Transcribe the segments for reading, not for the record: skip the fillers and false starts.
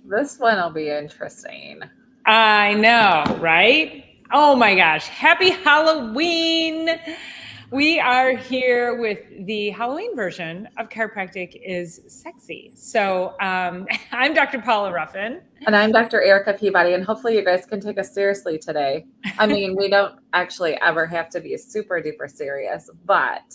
This one will be interesting. I know, right? Oh my gosh. Happy Halloween. We are here with the Halloween version of Chiropractic is Sexy. So I'm Dr. Paula Ruffin. And I'm Dr. Erica Peabody, and hopefully you guys can take us seriously today. I mean, we don't actually ever have to be super duper serious, but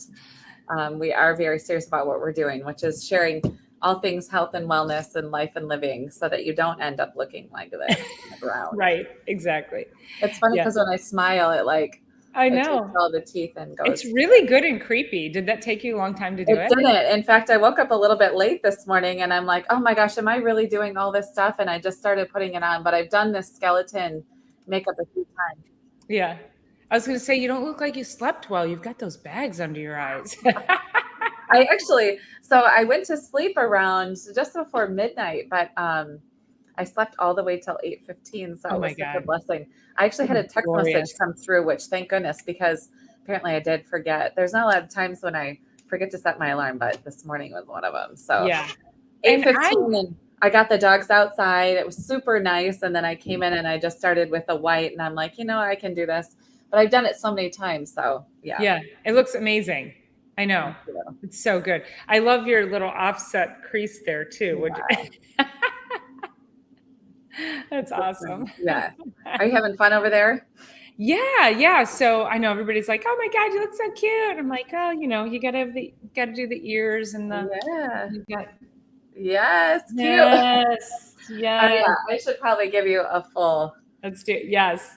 we are very serious about what we're doing, which is sharing all things health and wellness and life and living so that you don't end up looking like this on the ground. Right, exactly. It's funny Yeah, because when I smile, I it takes know. all the teeth and It's goes. really good and creepy. Did that take you a long time to do It it? didn't. In fact, I woke up a little bit late this morning and I'm like, oh my gosh, am I really doing all this stuff? And I just started putting it on, but I've done this skeleton makeup a few times. Yeah. I was going to say, you don't look like you slept well. You've got those bags under your eyes. So I went to sleep around just before midnight, but I slept all the way till 8:15. So Oh it my was such a God. blessing. I actually had a text message Glorious. come through, which thank goodness, because apparently I did forget. There's not a lot of times when I forget to set my alarm, but this morning was one of them. So Yeah. eight And I fifteen, and I got the dogs outside. It was super nice. And then I came in and I just started with a white, and I'm like, I can do this. But I've done it so many times. So yeah. Yeah, it looks amazing. I know. Thank you. It's so good. I love your little offset crease there too. That's awesome. Yeah. Are you having fun over there? Yeah, yeah. So I know everybody's like, "Oh my God, you look so cute." I'm like, "Oh, you gotta do the ears and the Yeah. you got Yes. Cute. yes, yes. Yeah. I should probably give you a full Let's do it. Yes,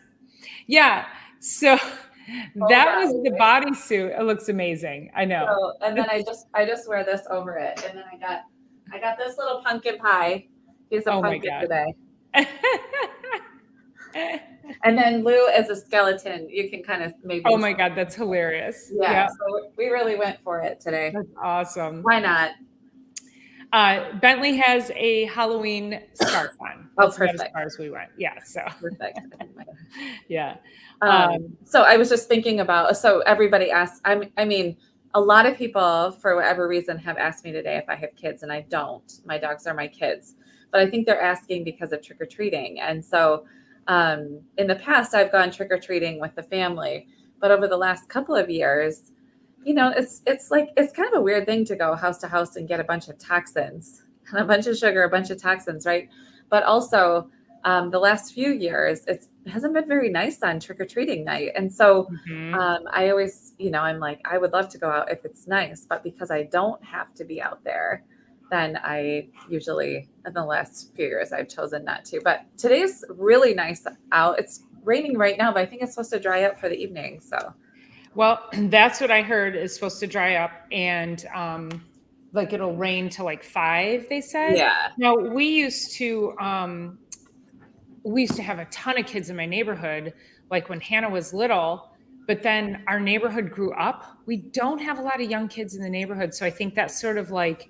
yeah. So full that was body, the right? bodysuit. It looks amazing. I know. So, and then I just wear this over it, and then I got this little pumpkin pie. He's a Oh my pumpkin God. today, and then Lou is a skeleton. You can kind of Oh maybe, my God, that's hilarious. yeah. Yeah, So we really went for it today. that's awesome. Why not? Bentley has a Halloween scarf on. Oh, That's about as perfect, far as we went. Yeah. So, perfect. yeah. Um, So I was just thinking about, so everybody asks, I mean, a lot of people for whatever reason have asked me today if I have kids, and I don't. My dogs are my kids, but I think they're asking because of trick or treating. And so in the past, I've gone trick or treating with the family, but over the last couple of years, it's like it's kind of a weird thing to go house to house and get a bunch of toxins and a bunch of sugar, a bunch of toxins, right? But also, the last few years, it hasn't been very nice on trick or treating night, and so mhm. I always, I'm like, I would love to go out if it's nice, but because I don't have to be out there, then I usually, in the last few years, I've chosen not to. But today's really nice out. It's raining right now, but I think it's supposed to dry up for the evening. So Well, that's what I heard is supposed to dry up and like it'll rain till like 5, they said. yeah, Now, we used to have a ton of kids in my neighborhood, like when Hannah was little, but then our neighborhood grew up. We don't have a lot of young kids in the neighborhood. So I think that's sort of like,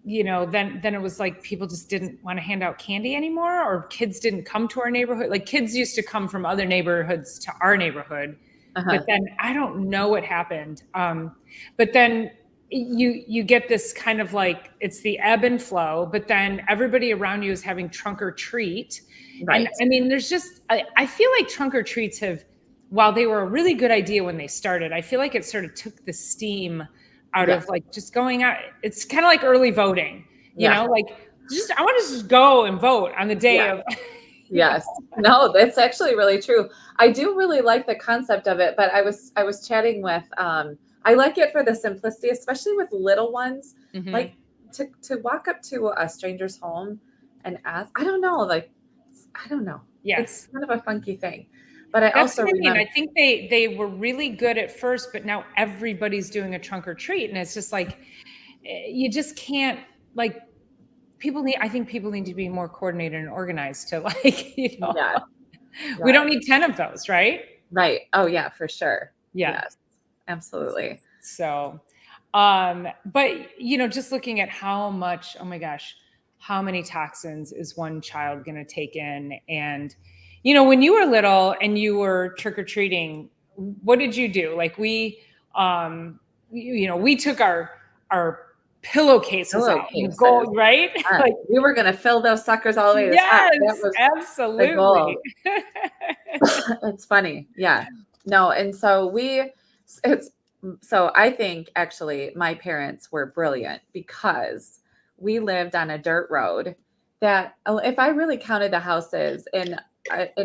then it was like people just didn't want to hand out candy anymore, or kids didn't come to our neighborhood. Like kids used to come from other neighborhoods to our neighborhood, but uh-huh. then I don't know what happened. But then you get this kind of like it's the ebb and flow, but then everybody around you is having trunk or treat. And Right. I mean, I feel like trunk or treats have, while they were a really good idea when they started, I feel like it sort of took the steam out Yeah. of like just going out. It's kind of like early voting, Yeah. like just I want to just go and vote on the day Yeah. of, you know. Yes. No, that's actually really true. I do really like the concept of it, but I was chatting with I like it for the simplicity, especially with little ones. Mhm. Like to walk up to a stranger's home and ask, I don't know, like I don't know. It's Yes. kind of a funky thing. But I That's also what I mean. remember I think they were really good at first, but now everybody's doing a trunk or treat, and it's just like you just can't like I think people need to be more coordinated and organized to like, yeah, we yeah. don't need 10 of those, right? Right. Oh yeah, for sure. Yeah. Yes. Absolutely. So, but just looking at how much, oh my gosh, how many toxins is one child going to take in? And, when you were little and you were trick or treating, what did you do? Like we took our pillowcases out in Pillowcases. gold, right? Yes. Like, We were going to fill those suckers all the way to the top. That yes, was the absolutely. goal. It's funny. Yeah. No. And so so I think actually my parents were brilliant because we lived on a dirt road that, if I really counted the houses in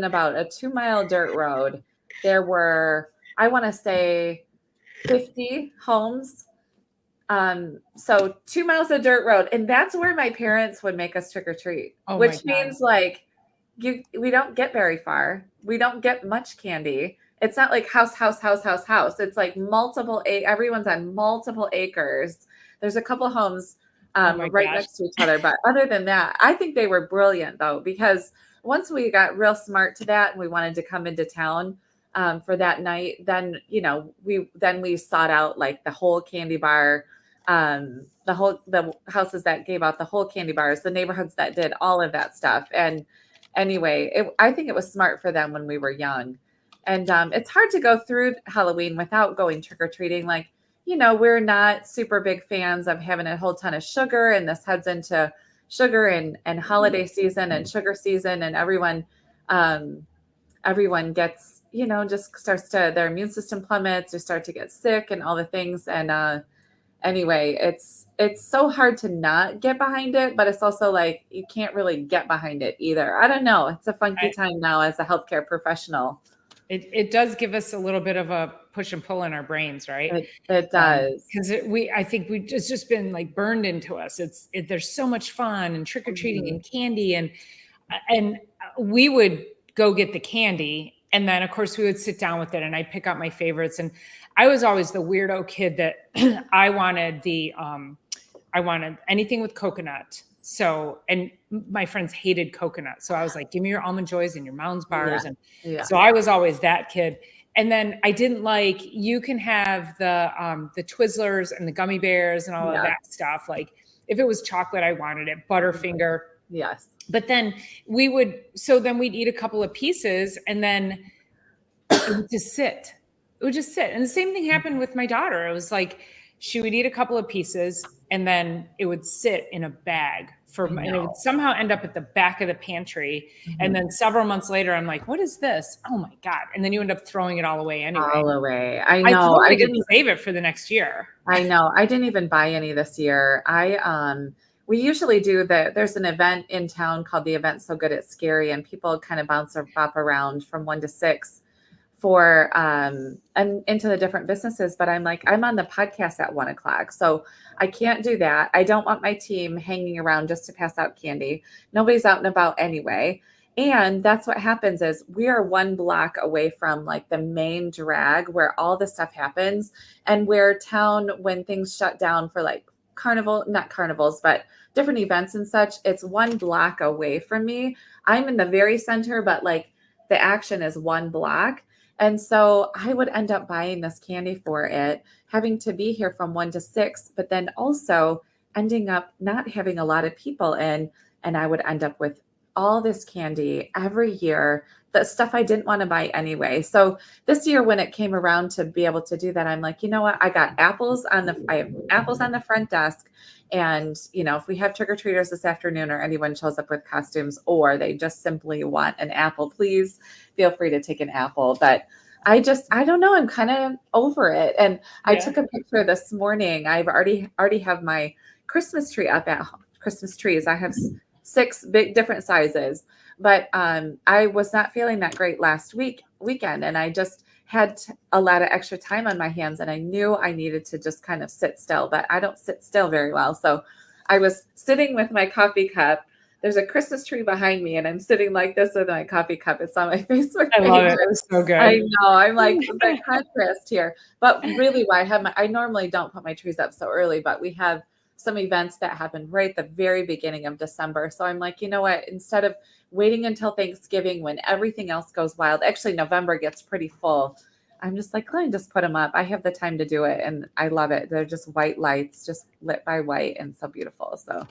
about a 2 mile dirt road, there were, I want to say, 50 homes. So 2 miles of dirt road, and that's where my parents would make us trick or treat, Oh my which God. means like we don't get very far. We don't get much candy. It's not like house, house, house, house, house. It's like everyone's on multiple acres. There's a couple homes Oh my right gosh. next to each other. But other than that, I think they were brilliant though, because once we got real smart to that and we wanted to come into town for that night, then, we sought out like the whole candy bar, the houses that gave out the whole candy bars, the neighborhoods that did all of that stuff. And anyway, I think it was smart for them when we were young. And it's hard to go through Halloween without going trick or treating. Like, we're not super big fans of having a whole ton of sugar, and this heads into sugar and holiday season and sugar season, and everyone gets, just starts to, their immune system plummets, they start to get sick and all the things. And anyway, it's so hard to not get behind it, but it's also like you can't really get behind it either. I don't know. It's a funky time now as a healthcare professional. It does give us a little bit of a push and pull in our brains, right? It does. Because I think it's just been like burned into us. There's so much fun and trick or treating and candy, and we would go get the candy, and then of course we would sit down with it, and I'd pick out my favorites. And I was always the weirdo kid that I wanted anything with coconut. So, and my friends hated coconut. So I was like, give me your Almond Joys and your Mounds bars. Yeah. So I was always that kid. And then I didn't like, you can have the Twizzlers and the gummy bears and all of that stuff. Like if it was chocolate, I wanted it. Butterfinger. Yes. But then we'd eat a couple of pieces, and then it would just sit. It would just sit. And the same thing happened with my daughter. It was like, she would eat a couple of pieces, and then it would sit in a bag and it would somehow end up at the back of the pantry. Mm-hmm. And then several months later, I'm like, what is this? Oh my God. And then you end up throwing it all away anyway. All away. I know. I didn't save it for the next year. I know. I didn't even buy any this year. We usually there's an event in town called the Event So Good It's Scary, and people kind of bounce or bop around from 1 to 6 for and into the different businesses. But I'm on the podcast at 1:00, so I can't do that. I don't want my team hanging around just to pass out candy. Nobody's out and about anyway. And that's what happens is we are 1 block away from like the main drag where all this stuff happens, and where town, when things shut down for like not carnivals, but different events and such, it's 1 block away from me. I'm in the very center, but like the action is 1 block. And so I would end up buying this candy for it, having to be here from 1 to 6, but then also ending up not having a lot of people in, and I would end up with all this candy every year, the stuff I didn't want to buy anyway. So this year when it came around to be able to do that, I'm like, you know what? I have apples on the front desk. And, if we have trick-or-treaters this afternoon, or anyone shows up with costumes, or they just simply want an apple, please feel free to take an apple. But I don't know. I'm kind of over it. And I took a picture this morning. I've already have my Christmas tree up at home. Christmas trees. I have 6 big different sizes, but I was not feeling that great last weekend. And I just had a lot of extra time on my hands, and I knew I needed to just kind of sit still, but I don't sit still very well. So I was sitting with my coffee cup. There's a Christmas tree behind me, and I'm sitting like this with my coffee cup. It's on my Facebook page. I love it. It was so good. I know. I'm like the contrast here, but really I normally don't put my trees up so early, but we have some events that happen right at the very beginning of December. So I'm like, you know what, instead of waiting until Thanksgiving when everything else goes wild, actually November gets pretty full. I'm just like, let me just put them up. I have the time to do it. And I love it. They're just white lights, just lit by white, and so beautiful. So,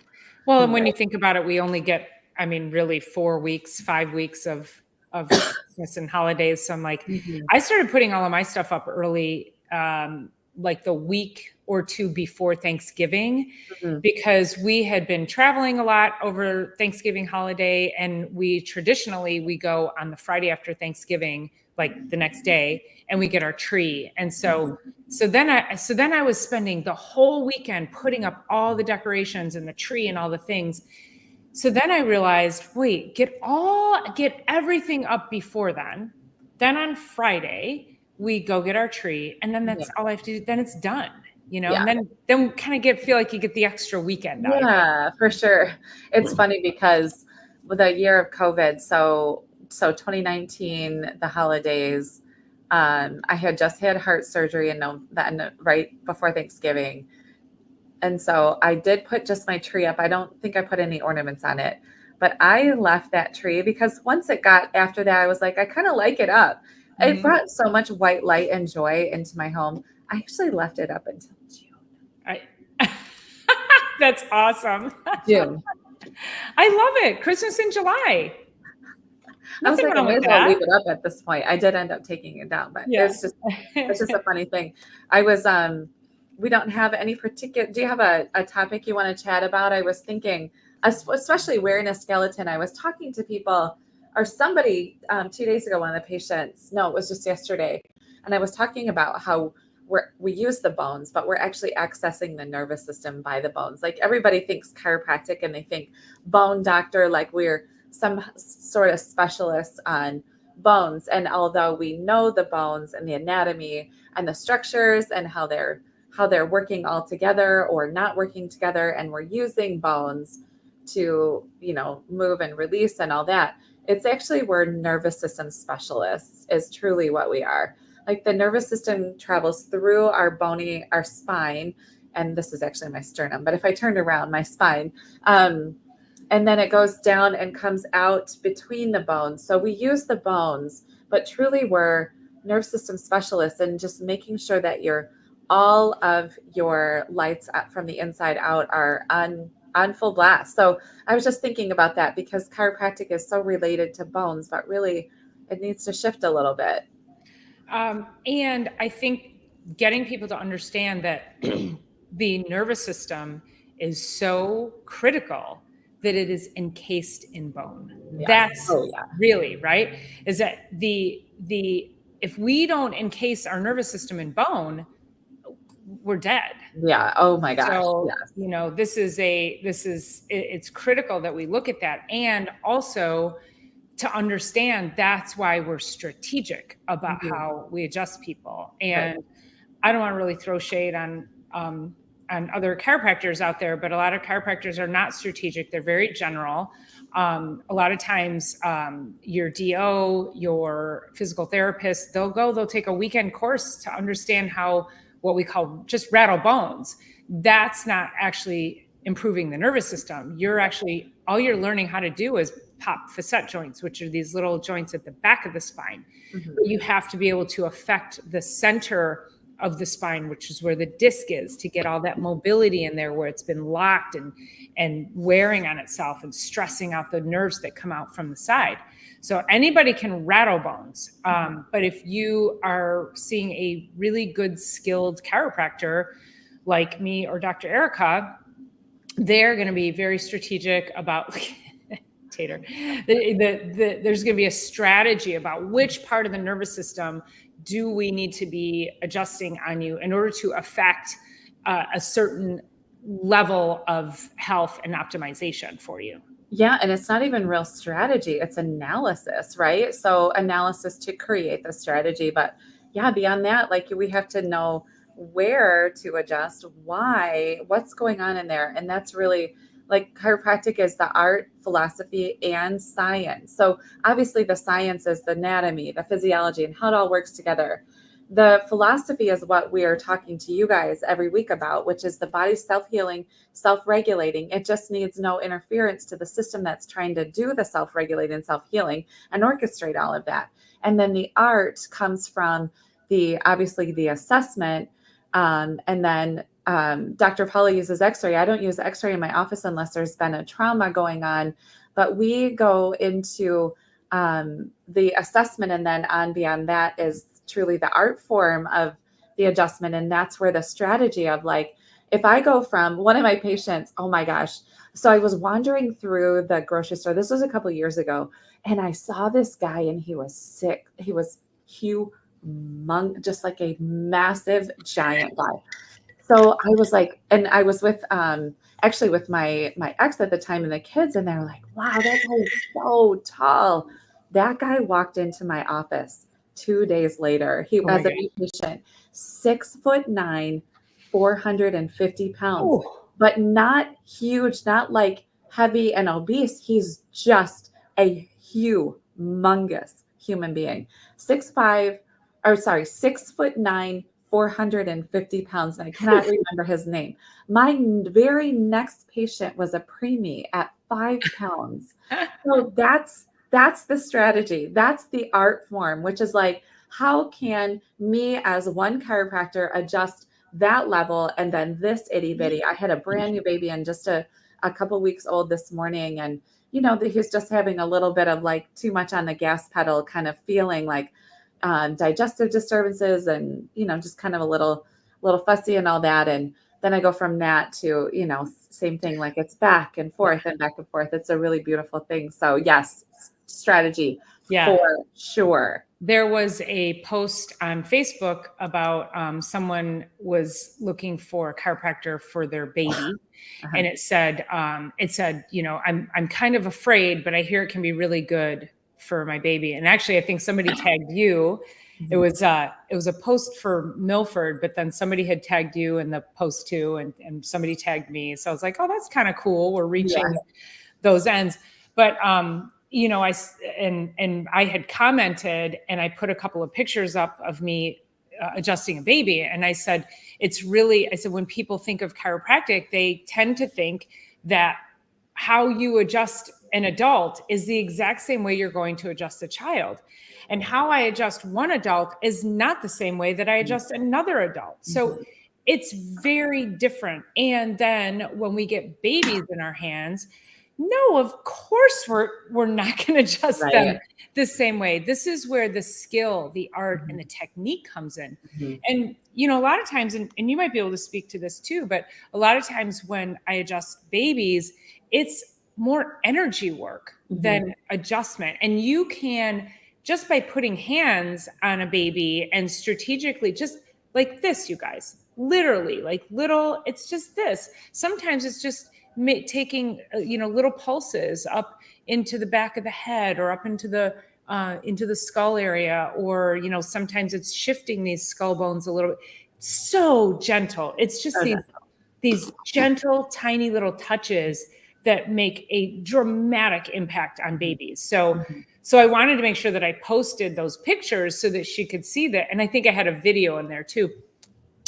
well, and when you think about it, we only get, really 4 weeks, 5 weeks of Christmas and holidays. So I'm like, I started putting all of my stuff up early, like the week or two before Thanksgiving, Mhm. because we had been traveling a lot over Thanksgiving holiday, and we traditionally go on the Friday after Thanksgiving, like the next day, and we get our tree. And so then I was spending the whole weekend putting up all the decorations and the tree and all the things. So then I realized, wait, get everything up before then. Then on Friday, we go get our tree, and then Yeah. that's all I have to do. Then it's done, Yeah. and then kind of feel like you get the extra weekend out of it. Yeah, for sure. It's funny because with the year of COVID, so 2019, the holidays, I had just had heart surgery right before Thanksgiving. And so I did put just my tree up. I don't think I put any ornaments on it, but I left that tree because once it got after that, I was like, I kind of like it up. It Mhm. brought so much white light and joy into my home. I actually left it up until June. I, that's awesome. June. I love it. Christmas in July. I was Nothing like, I wrong may with as well leave that. it up at this point. I did end up taking it down, but Yeah. it's just a funny thing. I was we don't have any particular, do you have a topic you want to chat about? I was thinking, especially wearing a skeleton, I was talking to people or somebody 2 days ago, one of the patients, no, it was just yesterday. And I was talking about how we use the bones, but we're actually accessing the nervous system by the bones. Like everybody thinks chiropractic and they think bone doctor, like we're some sort of specialists on bones. And although we know the bones and the anatomy and the structures and how they're working all together or not working together, and we're using bones to, move and release and all that, it's actually we're nervous system specialists is truly what we are. Like the nervous system travels through our spine, and this is actually my sternum, but if I turned around, my spine, and then it goes down and comes out between the bones. So we use the bones, but truly we're nerve system specialists, and just making sure that all of your lights from the inside out are on full blast. So I was just thinking about that because chiropractic is so related to bones, but really it needs to shift a little bit. And I think getting people to understand that the nervous system is so critical that it is encased in bone. Yes. That's Oh yeah. really right. Is that the if we don't encase our nervous system in bone, we're dead. Yeah. Oh my gosh. So, Yes. it's critical that we look at that, and also to understand that's why we're strategic about Mhm. how we adjust people. Right. And I don't want to really throw shade on other chiropractors out there, but a lot of chiropractors are not strategic. They're very general. A lot of times, your DO, your physical therapist, they'll take a weekend course to understand how what we call just rattle bones. That's not actually improving the nervous system. All you're learning how to do is pop facet joints, which are these little joints at the back of the spine. Mhm. You have to be able to affect the center of the spine, which is where the disc is, to get all that mobility in there where it's been locked and wearing on itself and stressing out the nerves that come out from the side. So anybody can rattle bones. But if you are seeing a really good skilled chiropractor like me or Dr. Erica, they're going to be very strategic about Tater. There's going to be a strategy about which part of the nervous system do we need to be adjusting on you in order to affect a certain level of health and optimization for you. Yeah, and it's not even real strategy, it's analysis, right? So analysis to create the strategy, but yeah, beyond that, like we have to know where to adjust, why, what's going on in there. And that's really like chiropractic is the art, philosophy, and science. So obviously the science is the anatomy, the physiology, and how it all works together. The philosophy is what we are talking to you guys every week about, which is the body self-healing, self-regulating. It just needs no interference to the system that's trying to do the self-regulating and self-healing and orchestrate all of that. And then the art comes from obviously the assessment. And then Dr. Paula uses x-ray. I don't use x-ray in my office unless there's been a trauma going on, but we go into the assessment, and then on beyond that is truly the art form of the adjustment. And that's where the strategy of like, if I go from one of my patients, oh my gosh. So I was wandering through the grocery store. This was a couple of years ago. And I saw this guy and he was sick. He was just like a massive giant guy. So I was like, and I was with actually with my ex at the time and the kids, and they were like, wow, that guy is so tall. That guy walked into my office 2 days later. He Oh my as a God. new patient, 6'9", 450 pounds, Oh, but not huge, not like heavy and obese. He's just a humongous human being. 6'5", or sorry, 6'9", 450 pounds. And I cannot remember his name. My very next patient was a preemie at 5 pounds. So that's the strategy. That's the art form, which is like, how can me as one chiropractor adjust that level? And then this itty bitty, I had a brand new baby and just a couple weeks old this morning. And, he's just having a little bit of like too much on the gas pedal kind of feeling, like digestive disturbances and, just kind of a little fussy and all that. And then I go from that to, same thing, like it's back and forth and back and forth. It's a really beautiful thing. So yes, strategy yeah. for sure. There was a post on Facebook about someone was looking for a chiropractor for their baby. Uh-huh. And it said, I'm kind of afraid, but I hear it can be really good for my baby. And actually, I think somebody tagged you. It was a post for Milford, but then somebody had tagged you in the post too, and somebody tagged me. So I was like, oh, that's kind of cool. We're reaching those ends. But I had commented, and I put a couple of pictures up of me adjusting a baby, and I said, when people think of chiropractic, they tend to think that how you adjust an adult is the exact same way you're going to adjust a child. And how I adjust one adult is not the same way that I adjust another adult. So it's very different. And then when we get babies in our hands, no, of course we're not going to adjust them the same way. This is where the skill, the art, and the technique comes in. And, a lot of times, and you might be able to speak to this too, but a lot of times when I adjust babies, it's more energy work than adjustment. And you can, just by putting hands on a baby and strategically, just like this, you guys, literally like little, it's just this. Sometimes it's just taking little pulses up into the back of the head or up into the skull area, or sometimes it's shifting these skull bones a little bit. So gentle. It's just these gentle, tiny little touches that make a dramatic impact on babies. So I wanted to make sure that I posted those pictures so that she could see that. And I think I had a video in there too.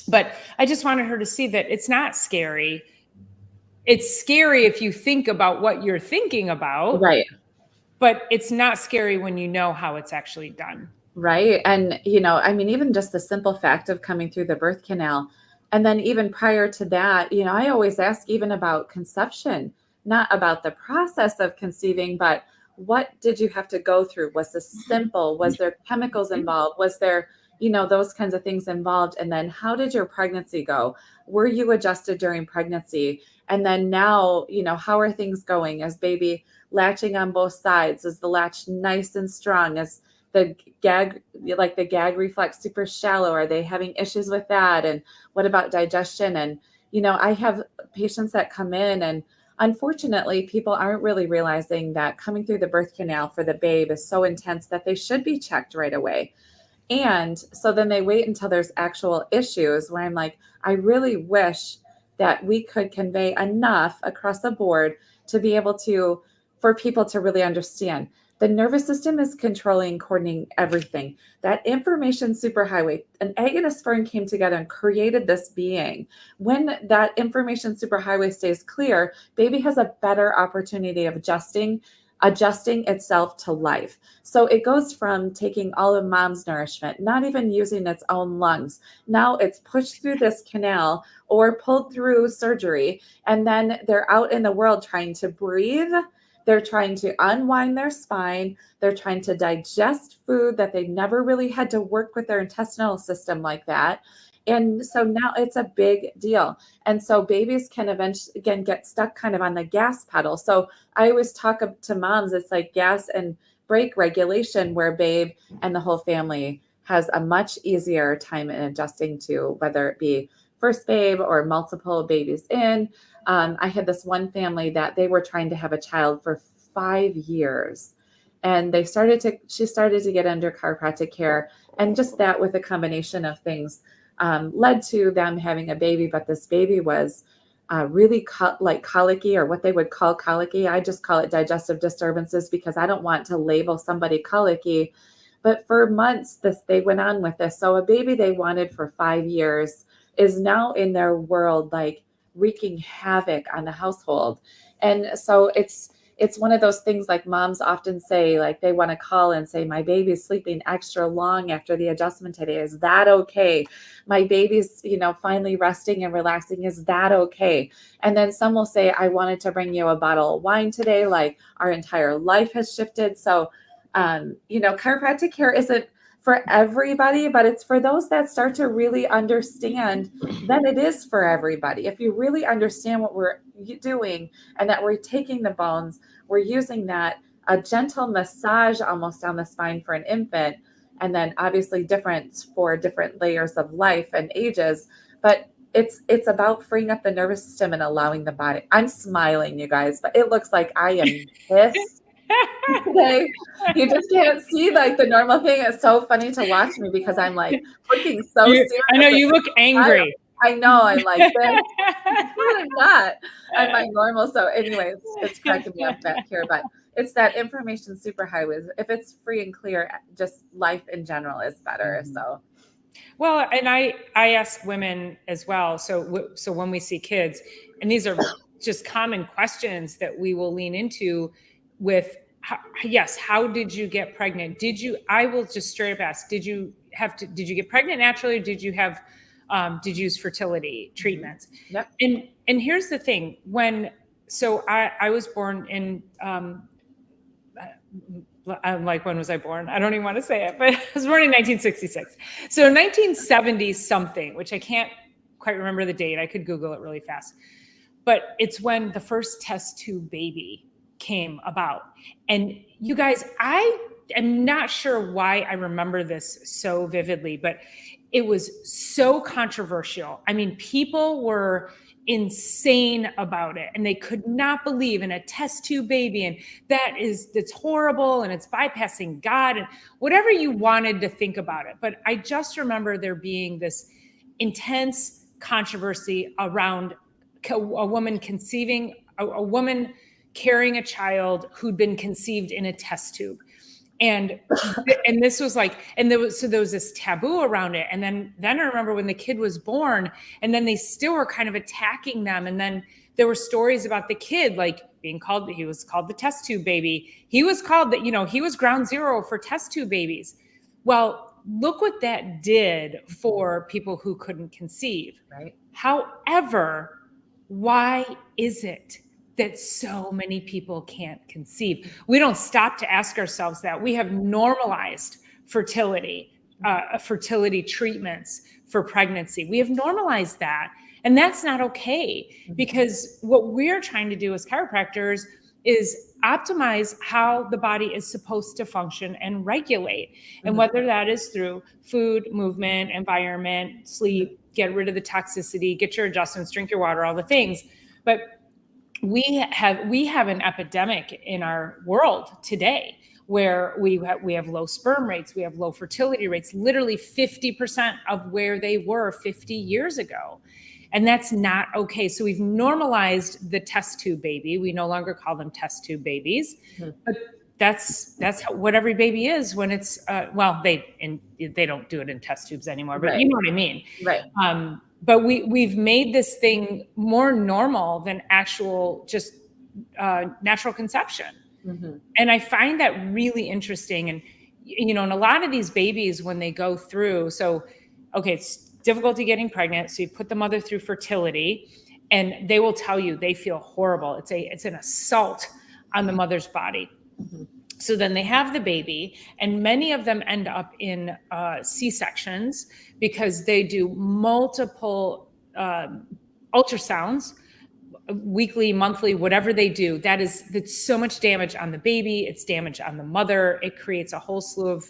But I just wanted her to see that it's not scary. It's scary if you think about what you're thinking about. Right. But it's not scary when you know how it's actually done. Right. And, even just the simple fact of coming through the birth canal. And then even prior to that, I always ask even about conception, not about the process of conceiving, but what did you have to go through? Was this simple? Was there chemicals involved? Was there, those kinds of things involved? And then how did your pregnancy go? Were you adjusted during pregnancy? And then now, how are things going? Is baby latching on both sides? Is the latch nice and strong? Is the gag reflex super shallow? Are they having issues with that? And what about digestion? And, I have patients that come in, and unfortunately, people aren't really realizing that coming through the birth canal for the babe is so intense that they should be checked right away. And so then they wait until there's actual issues, where I'm like, I really wish that we could convey enough across the board to be able to, for people to really understand. The nervous system is controlling, coordinating everything. That information superhighway, an egg and a sperm came together and created this being. When that information superhighway stays clear, baby has a better opportunity of adjusting itself to life. So it goes from taking all of mom's nourishment, not even using its own lungs. Now it's pushed through this canal or pulled through surgery. And then they're out in the world trying to breathe. They're trying to unwind their spine. They're trying to digest food that they never really had to work with their intestinal system like that. And so now it's a big deal. And so babies can eventually, again, get stuck kind of on the gas pedal. So I always talk to moms, it's like gas and brake regulation, where babe and the whole family has a much easier time in adjusting to, whether it be first babe or multiple babies in. I had this one family that they were trying to have a child for 5 years. And she started to get under chiropractic care. And just that, with a combination of things, led to them having a baby. But this baby was really like colicky, or what they would call colicky. I just call it digestive disturbances because I don't want to label somebody colicky. But for months, they went on with this. So a baby they wanted for 5 years is now in their world, like wreaking havoc on the household. And so it's one of those things, like moms often say, like they want to call and say, my baby's sleeping extra long after the adjustment today. Is that okay? My baby's, finally resting and relaxing. Is that okay? And then some will say, I wanted to bring you a bottle of wine today. Like our entire life has shifted. So, chiropractic care isn't for everybody, but it's for those that start to really understand that it is for everybody. If you really understand what we're doing, and that we're taking the bones, we're using that, a gentle massage almost down the spine for an infant, and then obviously different for different layers of life and ages. But it's about freeing up the nervous system and allowing the body. I'm smiling, you guys, but it looks like I am pissed today. You just can't see like the normal thing. It's so funny to watch me because I'm like looking so serious. I know you look angry. I know. I'm like this. I'm not. I'm my normal. So anyways, it's cracking me up back here. But it's that information superhighways. If it's free and clear, just life in general is better. So. Well, and I ask women as well. So when we see kids, and these are just common questions that we will lean into with, yes, how did you get pregnant? I will just straight up ask, did you get pregnant naturally? Or did you use fertility treatments? Yep. And here's the thing, I was born in, I'm like, when was I born? I don't even want to say it, but I was born in 1966. So 1970 something, which I can't quite remember the date. I could Google it really fast. But it's when the first test tube baby came about. And you guys, I am not sure why I remember this so vividly, but it was so controversial. I mean, people were insane about it, and they could not believe in a test tube baby, and that's horrible, and it's bypassing God, and whatever you wanted to think about it. But I just remember there being this intense controversy around a woman conceiving, a woman carrying a child who'd been conceived in a test tube. And this was like, and there was this taboo around it. And then I remember when the kid was born, and then they still were kind of attacking them. And then there were stories about the kid, like he was called the test tube baby. He was called that, he was ground zero for test tube babies. Well, look what that did for people who couldn't conceive. Right. However, why is it that so many people can't conceive? We don't stop to ask ourselves that. We have normalized fertility treatments for pregnancy. We have normalized that. And that's not okay, because what we're trying to do as chiropractors is optimize how the body is supposed to function and regulate. And whether that is through food, movement, environment, sleep, get rid of the toxicity, get your adjustments, drink your water, all the things. But we have an epidemic in our world today where we have low sperm rates, we have low fertility rates, literally 50% of where they were 50 years ago. And that's not okay. So we've normalized the test tube baby. We no longer call them test tube babies, but that's what every baby is when it's, they don't do it in test tubes anymore, but you know what I mean? Right. But we've made this thing more normal than actual just natural conception. And I find that really interesting. And, and a lot of these babies, when they go through, it's difficulty getting pregnant. So you put the mother through fertility, and they will tell you they feel horrible. It's an assault on the mother's body. So then they have the baby, and many of them end up in C-sections because they do multiple ultrasounds, weekly, monthly, whatever they do. That's so much damage on the baby. It's damage on the mother. It creates a whole slew of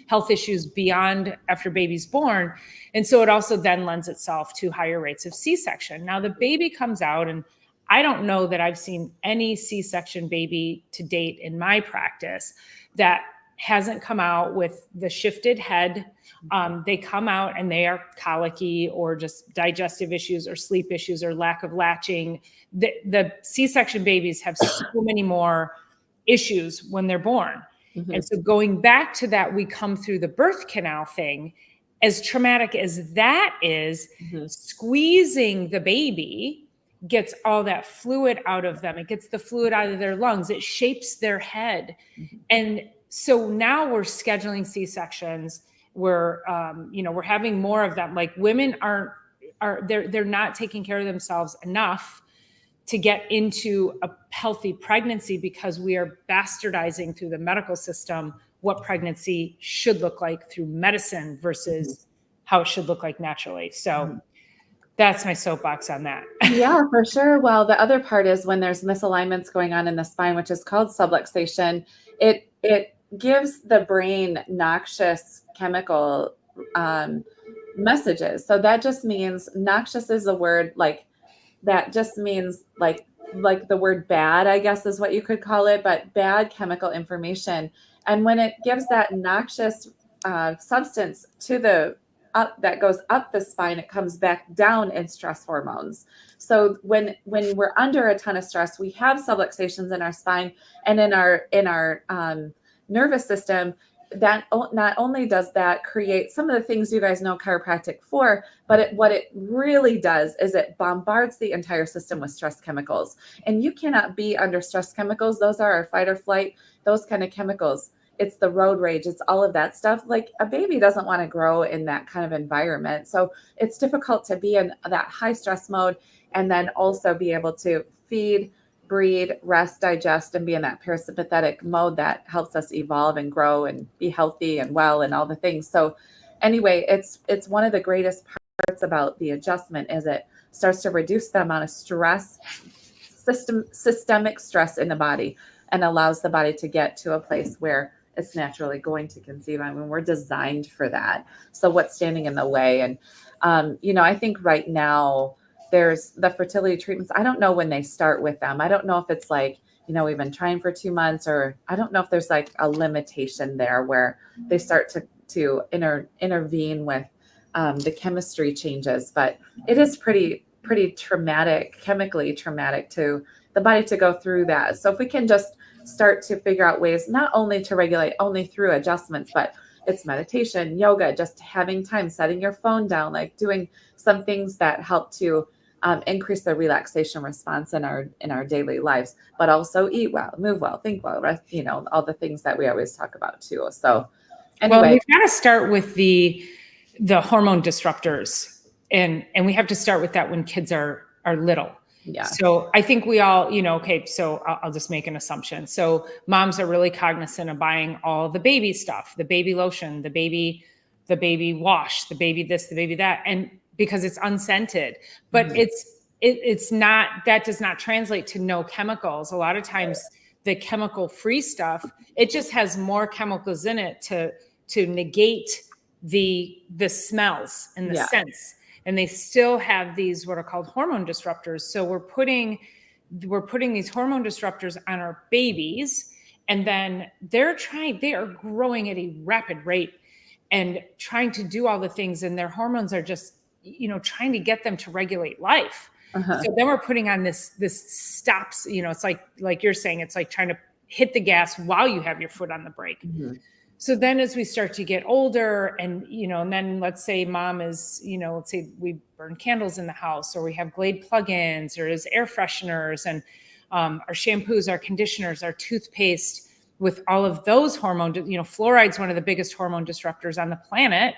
health issues beyond after baby's born. And so it also then lends itself to higher rates of C-section. Now the baby comes out, and I don't know that I've seen any C-section baby to date in my practice that hasn't come out with the shifted head. They come out and they are colicky or just digestive issues or sleep issues or lack of latching. The C-section babies have so many more issues when they're born. Mm-hmm. And so going back to that, we come through the birth canal thing. As traumatic as that is, mm-hmm. squeezing the baby gets all that fluid out of them. It gets the fluid out of their lungs. It shapes their head. Mm-hmm. And so now we're scheduling C-sections. We're having more of them. Like women they're not taking care of themselves enough to get into a healthy pregnancy because we are bastardizing through the medical system what pregnancy should look like through medicine versus mm-hmm. how it should look like naturally. So mm-hmm. that's my soapbox on that. Yeah, for sure. Well, the other part is when there's misalignments going on in the spine, which is called subluxation, it gives the brain noxious chemical messages. So that just means noxious is a word that just means like the word bad, I guess is what you could call it, but bad chemical information. And when it gives that noxious substance to that goes up the spine, it comes back down in stress hormones. So when we're under a ton of stress, we have subluxations in our spine and in our nervous system. That not only does that create some of the things you guys know chiropractic for, but what it really does is it bombards the entire system with stress chemicals. And you cannot be under stress chemicals. Those are our fight or flight, those kind of chemicals. It's the road rage. It's all of that stuff. Like a baby doesn't want to grow in that kind of environment. So it's difficult to be in that high stress mode and then also be able to feed, breathe, rest, digest, and be in that parasympathetic mode that helps us evolve and grow and be healthy and well and all the things. So anyway, it's one of the greatest parts about the adjustment is it starts to reduce the amount of stress, systemic stress in the body and allows the body to get to a place where it's naturally going to conceive. I mean, we're designed for that. So what's standing in the way? And, I think right now there's the fertility treatments. I don't know when they start with them. I don't know if it's like, we've been trying for 2 months, or I don't know if there's like a limitation there where they start to intervene with the chemistry changes, but it is pretty traumatic, chemically traumatic to the body to go through that. So if we can just start to figure out ways not only to regulate only through adjustments, but it's meditation, yoga, just having time, setting your phone down, like doing some things that help to increase the relaxation response in our daily lives, but also eat well, move well, think well, rest, all the things that we always talk about too. So anyway, well, we've got to start with the hormone disruptors, and we have to start with that when kids are little. Yeah. So I think we all, okay, so I'll just make an assumption. So moms are really cognizant of buying all the baby stuff, the baby lotion, the baby wash, the baby this, the baby that, and because it's unscented, but mm-hmm. it's not, that does not translate to no chemicals. A lot of times the chemical free stuff, it just has more chemicals in it to negate the smells and the scents. And they still have these what are called hormone disruptors. So we're putting these hormone disruptors on our babies, and then they are growing at a rapid rate and trying to do all the things, and their hormones are just, trying to get them to regulate life. Uh-huh. So then we're putting on this stops, it's like you're saying, it's like trying to hit the gas while you have your foot on the brake. Mm-hmm. So then as we start to get older and, and then let's say mom is, let's say we burn candles in the house, or we have Glade plugins, or there's air fresheners, and our shampoos, our conditioners, our toothpaste, with all of those hormone, fluoride's one of the biggest hormone disruptors on the planet.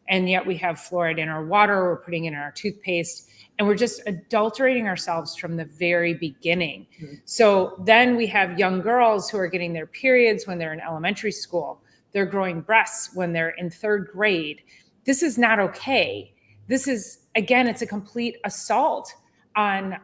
And yet we have fluoride in our water, we're putting it in our toothpaste, and we're just adulterating ourselves from the very beginning. So then we have young girls who are getting their periods when they're in elementary school. They're growing breasts when they're in 3rd grade. This is not okay. This is, again, it's a complete assault on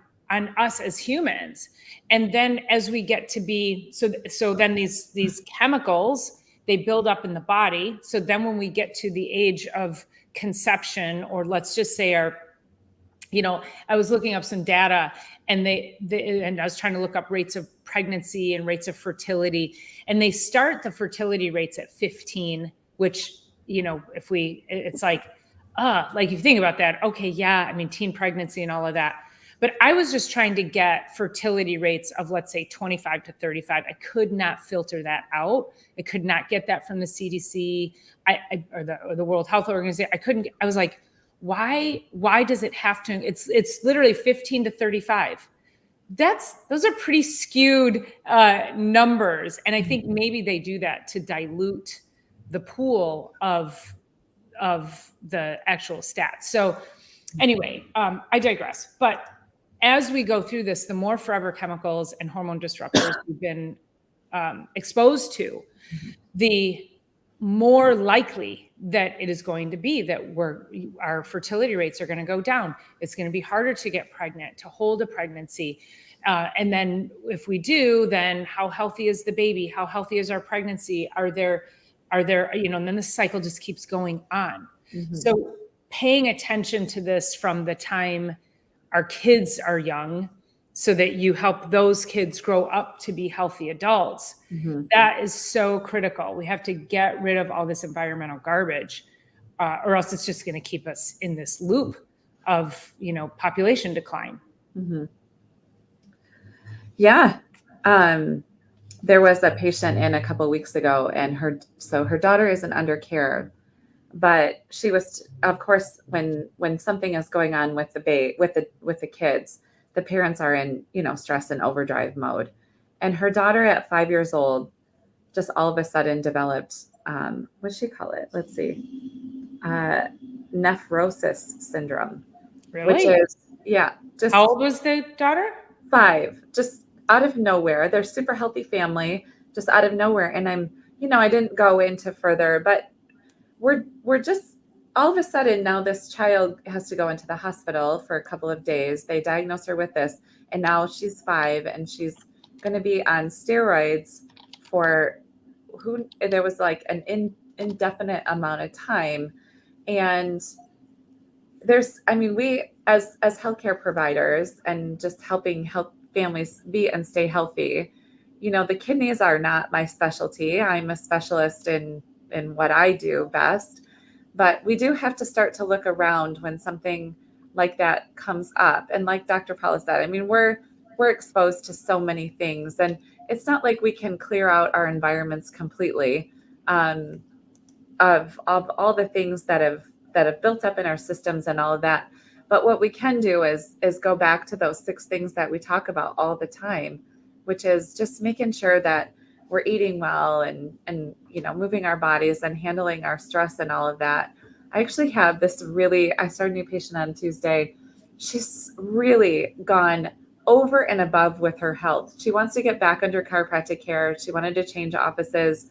us as humans. And then as we get to be, so then these chemicals, they build up in the body. So then when we get to the age of conception, or let's just say I was looking up some data, and and I was trying to look up rates of pregnancy and rates of fertility, and they start the fertility rates at 15, which, it's like if you think about that, okay, yeah, I mean, teen pregnancy and all of that. But I was just trying to get fertility rates of, let's say, 25 to 35. I could not filter that out. I could not get that from the CDC or the World Health Organization. I was like, why does it have to? It's literally 15 to 35. Those are pretty skewed numbers. And I think maybe they do that to dilute the pool of the actual stats. So anyway, I digress. But as we go through this, the more forever chemicals and hormone disruptors we've been exposed to, the more likely that it is going to be that our fertility rates are going to go down. It's going to be harder to get pregnant, to hold a pregnancy. And then if we do, then how healthy is the baby? How healthy is our pregnancy? Are there, and then the cycle just keeps going on. Mm-hmm. So paying attention to this from the time our kids are young, so that you help those kids grow up to be healthy adults. Mm-hmm. That is so critical. We have to get rid of all this environmental garbage, or else it's just going to keep us in this loop of, population decline. Mm-hmm. Yeah. There was a patient in a couple of weeks ago, and her daughter isn't under care, but she was, of course, when something is going on with the kids, the parents are in, stress and overdrive mode. And her daughter at 5 years old just all of a sudden developed, what'd she call it? Let's see. Nephrosis syndrome. Really? Which is, yeah. Just how old was the daughter? 5. Just out of nowhere. They're super healthy family, just out of nowhere. And I didn't go into further, but we're just, all of a sudden now this child has to go into the hospital for a couple of days. They diagnose her with this, and now she's 5 and she's going to be on steroids for there was like an indefinite amount of time. And we as healthcare providers and just helping help families be and stay healthy, the kidneys are not my specialty. I'm a specialist in what I do best. But we do have to start to look around when something like that comes up. And like Dr. Paula said, we're exposed to so many things, and it's not like we can clear out our environments completely of all the things that have built up in our systems and all of that. But what we can do is go back to those 6 things that we talk about all the time, which is just making sure that we're eating well and moving our bodies and handling our stress and all of that. I actually have I started a new patient on Tuesday. She's really gone over and above with her health. She wants to get back under chiropractic care. She wanted to change offices.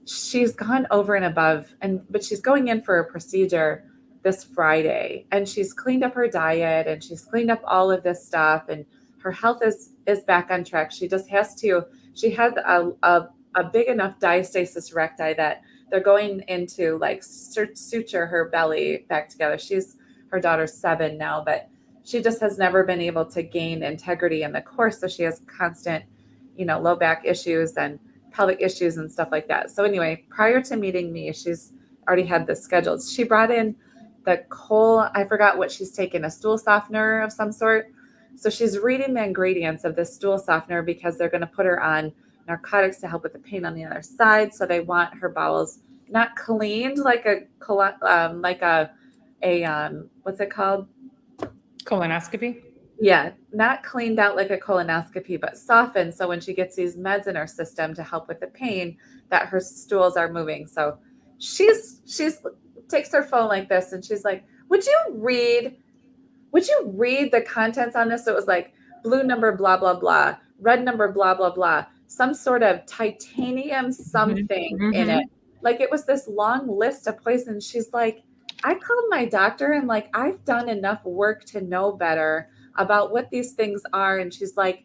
She's gone over and above, but she's going in for a procedure this Friday, and she's cleaned up her diet and she's cleaned up all of this stuff, and her health is back on track. She just has to. She had a big enough diastasis recti that they're going into like suture her belly back together. Her daughter's 7 now, but she just has never been able to gain integrity in the core. So she has constant, low back issues and pelvic issues and stuff like that. So anyway, prior to meeting me, she's already had this scheduled. She brought in I forgot what she's taken, a stool softener of some sort. So she's reading the ingredients of this stool softener because they're going to put her on narcotics to help with the pain on the other side. So they want her bowels not cleaned like what's it called? Colonoscopy? Yeah, not cleaned out like a colonoscopy, but softened. So when she gets these meds in her system to help with the pain, that her stools are moving. So she's takes her phone like this, and she's like, would you read the contents on this? So it was like blue number, blah, blah, blah, red number, blah, blah, blah, some sort of titanium something in it. Like it was this long list of poisons. She's like, I called my doctor and like, I've done enough work to know better about what these things are. And she's like,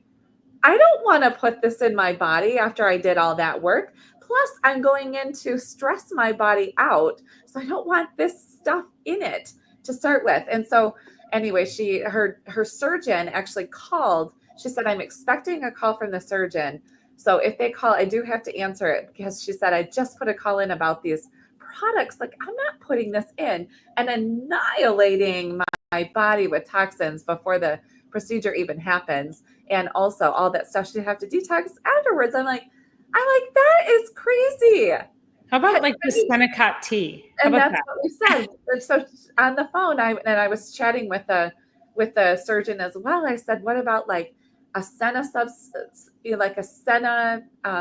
I don't want to put this in my body after I did all that work. Plus, I'm going in to stress my body out. So I don't want this stuff in it to start with. And so anyway, her surgeon actually called. She said, I'm expecting a call from the surgeon. So if they call, I do have to answer it, because she said, I just put a call in about these products. Like, I'm not putting this in and annihilating my body with toxins before the procedure even happens. And also all that stuff she'd have to detox afterwards. I'm like, that is crazy. How about like the Senecot tea? And that's what we said. And so on the phone, I was chatting with the surgeon as well. I said, what about like a Senna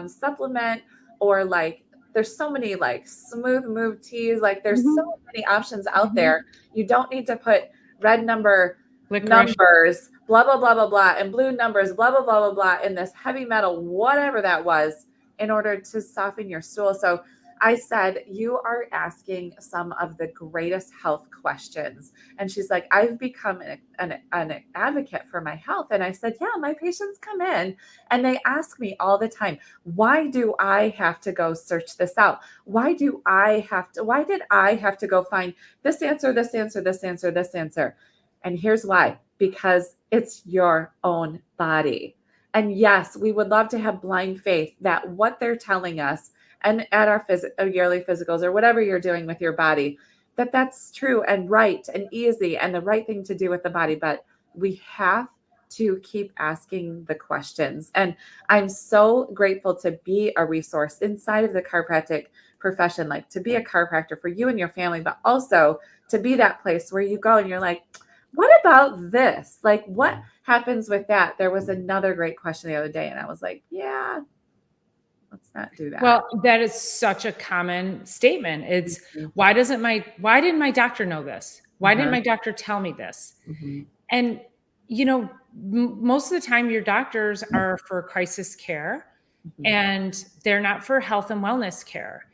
supplement, or like there's so many like smooth move teas. Like there's so many options out there. You don't need to put red numbers, blah, blah, blah, blah, blah, and blue numbers, blah, blah, blah, blah, blah, in this heavy metal, whatever that was, in order to soften your stool. So I said, you are asking some of the greatest health questions. And she's like, I've become an advocate for my health. And I said, yeah, my patients come in and they ask me all the time, why do I have to go search this out? Why did I have to go find this answer, this answer, this answer, this answer? And here's why, because it's your own body. And yes, we would love to have blind faith that what they're telling us, and at our yearly physicals or whatever you're doing with your body, that's true and right and easy and the right thing to do with the body. But we have to keep asking the questions. And I'm so grateful to be a resource inside of the chiropractic profession, like to be a chiropractor for you and your family, but also to be that place where you go and you're like, what about this? Like, what happens with that? There was another great question the other day, and I was like, yeah, let's not do that. Well, that is such a common statement. It's why didn't my doctor know this? Why didn't my doctor tell me this? And, you know, most of the time your doctors are for crisis care and they're not for health and wellness care.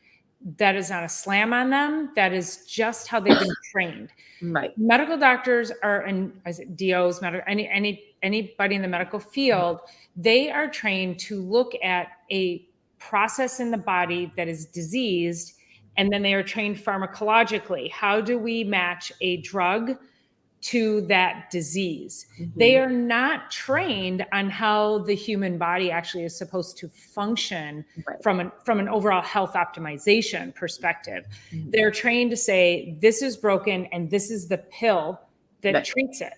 That is not a slam on them. That is just how they've been trained. Right. Medical doctors are, and DOs, anybody in the medical field, they are trained to look at a process in the body that is diseased, and then they are trained pharmacologically. How do we match a drug to that disease? They are not trained on how the human body actually is supposed to function from an overall health optimization perspective. They're trained to say, this is broken and this is the pill that treats it.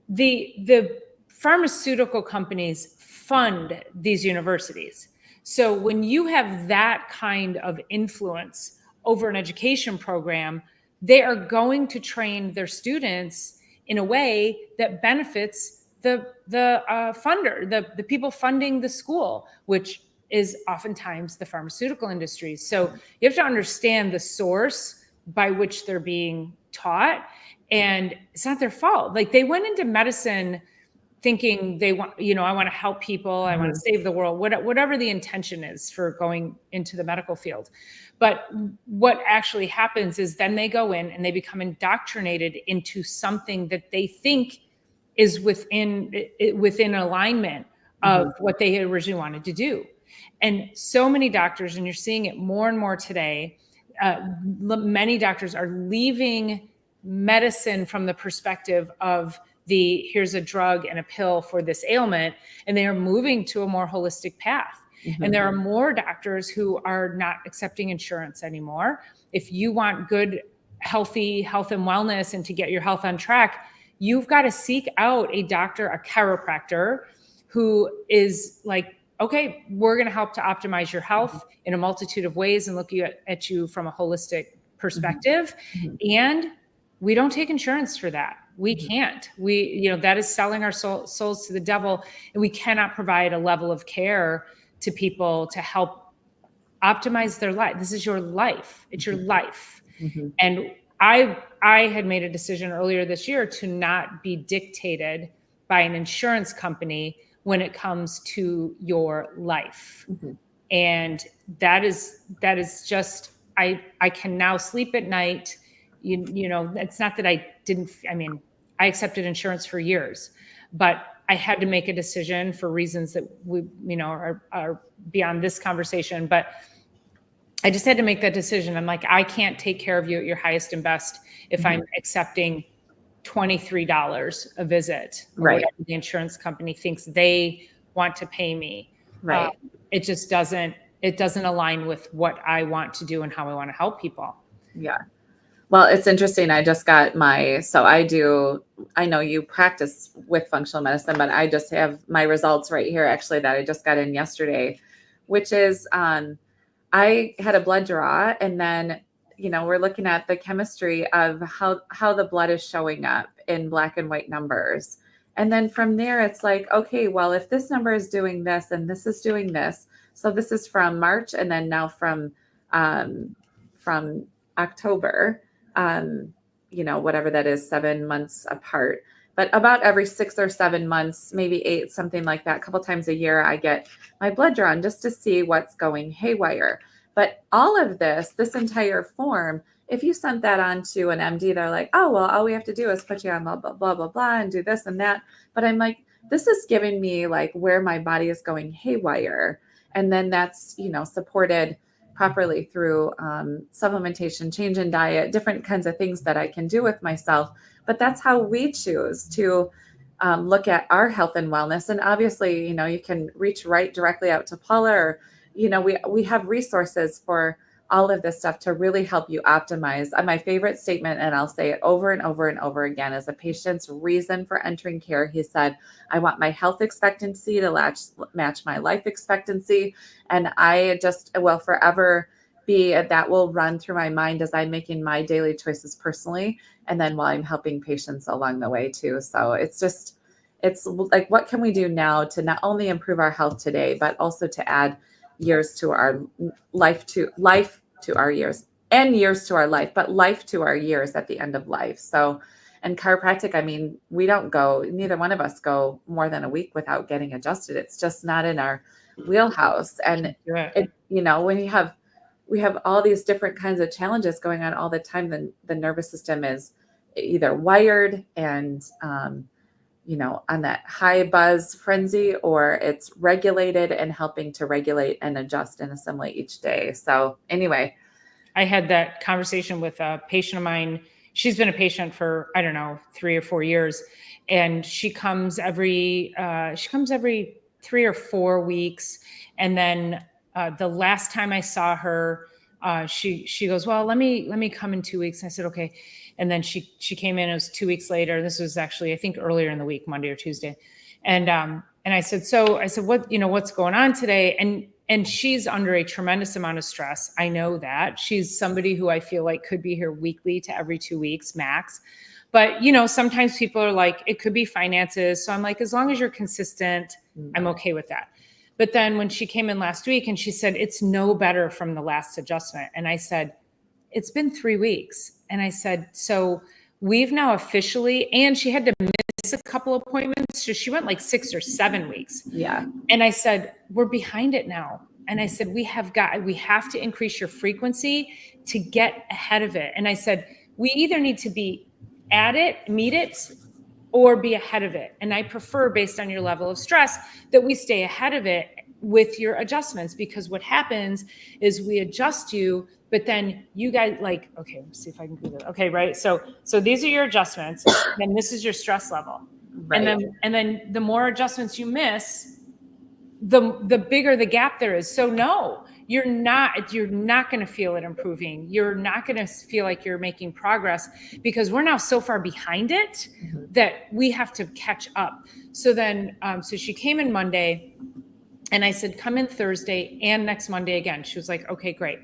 The pharmaceutical companies fund these universities. So when you have that kind of influence over an education program, they are going to train their students in a way that benefits the funder, the people funding the school, which is oftentimes the pharmaceutical industry. So you have to understand the source by which they're being taught, and it's not their fault. Like, they went into medicine thinking they want, I want to help people, I want to save the world, whatever the intention is for going into the medical field. But what actually happens is then they go in and they become indoctrinated into something that they think is within alignment of what they had originally wanted to do. And so many doctors, and you're seeing it more and more today, many doctors are leaving medicine from the perspective of here's a drug and a pill for this ailment, and they are moving to a more holistic path. And there are more doctors who are not accepting insurance anymore. If you want good, healthy health and wellness and to get your health on track, you've got to seek out a doctor, a chiropractor, who is like, okay, we're going to help to optimize your health in a multitude of ways and look at you from a holistic perspective. And we don't take insurance for that. We can't. That is selling our souls to the devil, and we cannot provide a level of care to people to help optimize their life. This is your life. It's your life. Mhm. And I had made a decision earlier this year to not be dictated by an insurance company when it comes to your life. Mhm. And that is just, I can now sleep at night. You know, it's not that I didn't, I mean, I accepted insurance for years, but I had to make a decision for reasons that we, you know, are beyond this conversation. But I just had to make that decision. I'm like, I can't take care of you at your highest and best if I'm accepting $23 a visit or Right. whatever the insurance company thinks they want to pay me. Right. It just doesn't align with what I want to do and how I want to help people. Yeah. Well, it's interesting. I just got I know you practice with functional medicine, but I just have my results right here actually that I just got in yesterday, which is I had a blood draw, and then, we're looking at the chemistry of how the blood is showing up in black and white numbers. And then from there, it's like, okay, well, if this number is doing this and this is doing this, so this is from March, and then now from October, whatever that is, 7 months apart. But about every 6 or 7 months, maybe 8, something like that, a couple times a year, I get my blood drawn just to see what's going haywire. But all of this entire form, if you sent that on to an MD, they're like, oh, well, all we have to do is put you on blah, blah, blah, blah, blah, and do this and that. But I'm like, this is giving me like where my body is going haywire. And then that's, supported properly through supplementation, change in diet, different kinds of things that I can do with myself. But that's how we choose to look at our health and wellness. And obviously, you can reach right directly out to Paula, or, we have resources for all of this stuff to really help you optimize. My favorite statement, and I'll say it over and over and over again, is a patient's reason for entering care. He said, I want my health expectancy to match my life expectancy. And I just will forever that will run through my mind as I'm making my daily choices personally. And then while I'm helping patients along the way too. So it's like, what can we do now to not only improve our health today, but also to add years to our life to our years, and years to our life, but life to our years at the end of life. So, and chiropractic, I mean, neither one of us go more than a week without getting adjusted. It's just not in our wheelhouse. And when we have all these different kinds of challenges going on all the time, then the nervous system is either wired and on that high buzz frenzy, or it's regulated and helping to regulate and adjust and assimilate each day. So anyway, I had that conversation with a patient of mine. She's been a patient for, I don't know, 3 or 4 years. And she comes every 3 or 4 weeks. And then the last time I saw her, she goes, well, let me come in 2 weeks. And I said, okay. And then she came in, it was 2 weeks later. This was actually, I think, earlier in the week, Monday or Tuesday. And I said, what's going on today? And she's under a tremendous amount of stress. I know that. She's somebody who I feel like could be here weekly to every 2 weeks max. But, sometimes people are like, it could be finances. So I'm like, as long as you're consistent, I'm okay with that. But then when she came in last week and she said, it's no better from the last adjustment. And I said, it's been 3 weeks. And I said, so we've now officially, and she had to miss a couple appointments. So she went like 6 or 7 weeks. Yeah. And I said, we're behind it now. And I said, we have to increase your frequency to get ahead of it. And I said, we either need to be at it, meet it, or be ahead of it. And I prefer, based on your level of stress, that we stay ahead of it with your adjustments, because what happens is we adjust you, but then you guys like, okay, let's see if I can do that. Okay, right. So these are your adjustments, and this is your stress level. Right. And then the more adjustments you miss, the bigger the gap there is. So no, you're not going to feel it improving. You're not going to feel like you're making progress, because we're now so far behind it that we have to catch up. So then, so she came in Monday, and I said, come in Thursday and next Monday again. She was like, okay, great.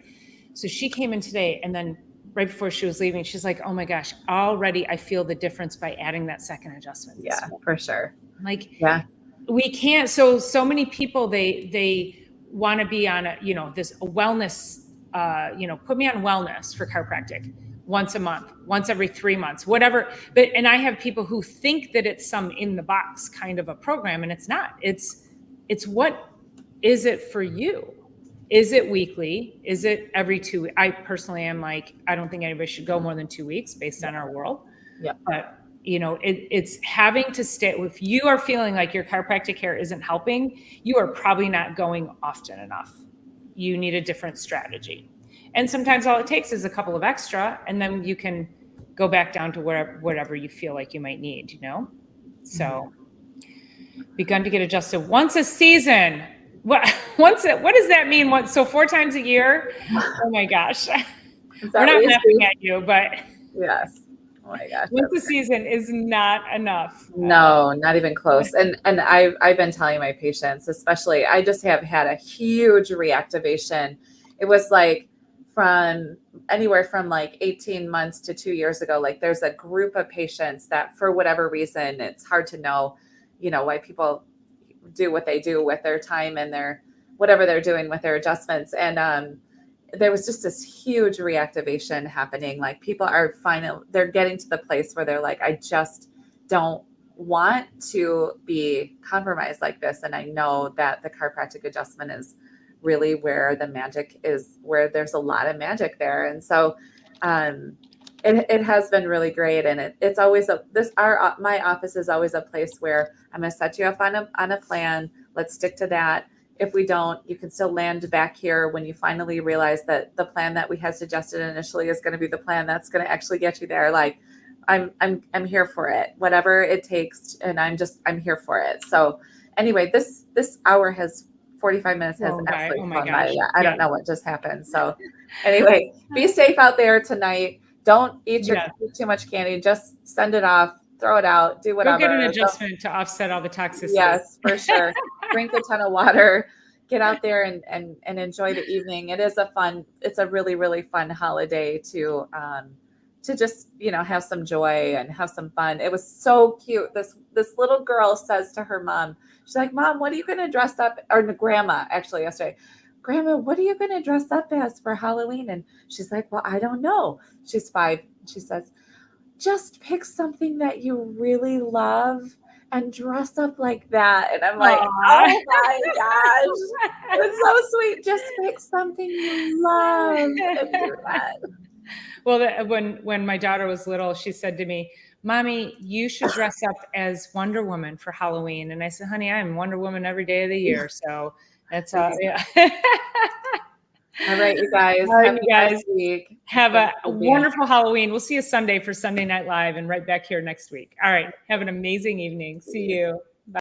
So she came in today, and then right before she was leaving, she's like, oh my gosh, already I feel the difference by adding that second adjustment. Yeah, for sure. Like, yeah, we can't. So many people, they want to be on a wellness put me on wellness for chiropractic once a month, once every 3 months, whatever. And I have people who think that it's some in the box kind of a program, and it's not. It's what is it for you? Is it weekly? Is it every 2 weeks? I personally am like, I don't think anybody should go more than 2 weeks based on our world. Yeah. But it's having to stay. If you are feeling like your chiropractic care isn't helping, you are probably not going often enough. You need a different strategy. And sometimes all it takes is a couple of extra, and then you can go back down to whatever you feel like you might need, So begun to get adjusted once a season. What does that mean? So 4 times a year? Oh my gosh. We're not laughing at you, but yes. Oh my gosh. Once a season is not enough. No, not even close. And I've been telling my patients, especially, I just have had a huge reactivation. It was like from anywhere from like 18 months to 2 years ago. Like there's a group of patients that for whatever reason, it's hard to know, why people do what they do with their time and their whatever they're doing with their adjustments. And there was just this huge reactivation happening. Like people are they're getting to the place where they're like, I just don't want to be compromised like this. And I know that the chiropractic adjustment is really where the magic is, where there's a lot of magic there. And so it has been really great. And it's always my office is always a place where I'm going to set you up on a plan. Let's stick to that. If we don't, you can still land back here when you finally realize that the plan that we had suggested initially is going to be the plan that's going to actually get you there. Like I'm here for it, whatever it takes. And I'm here for it. So anyway, this hour has 45 minutes has absolutely flown by. Yeah, I don't know what just happened. So anyway, be safe out there tonight. Don't eat too much candy. Just send it off, throw it out, do whatever. Go get an adjustment to offset all the toxicity. Yes, for sure. Drink a ton of water, get out there and enjoy the evening. It's a really, really fun holiday to just, have some joy and have some fun. It was so cute. This little girl says to her mom, she's like, Mom, what are you going to dress up? Or grandma, actually yesterday, Grandma, what are you going to dress up as for Halloween? And she's like, well, I don't know. She's 5. She says, just pick something that you really love and dress up like that. And I'm like, oh my gosh, it's so sweet. Just pick something you love and do that. Well, when my daughter was little, she said to me, Mommy, you should dress up as Wonder Woman for Halloween. And I said, honey, I'm Wonder Woman every day of the year. So that's yeah. All right, you guys. Have a nice week. Have a wonderful Halloween. We'll see you Sunday for Sunday Night Live and right back here next week. All right. Have an amazing evening. See you.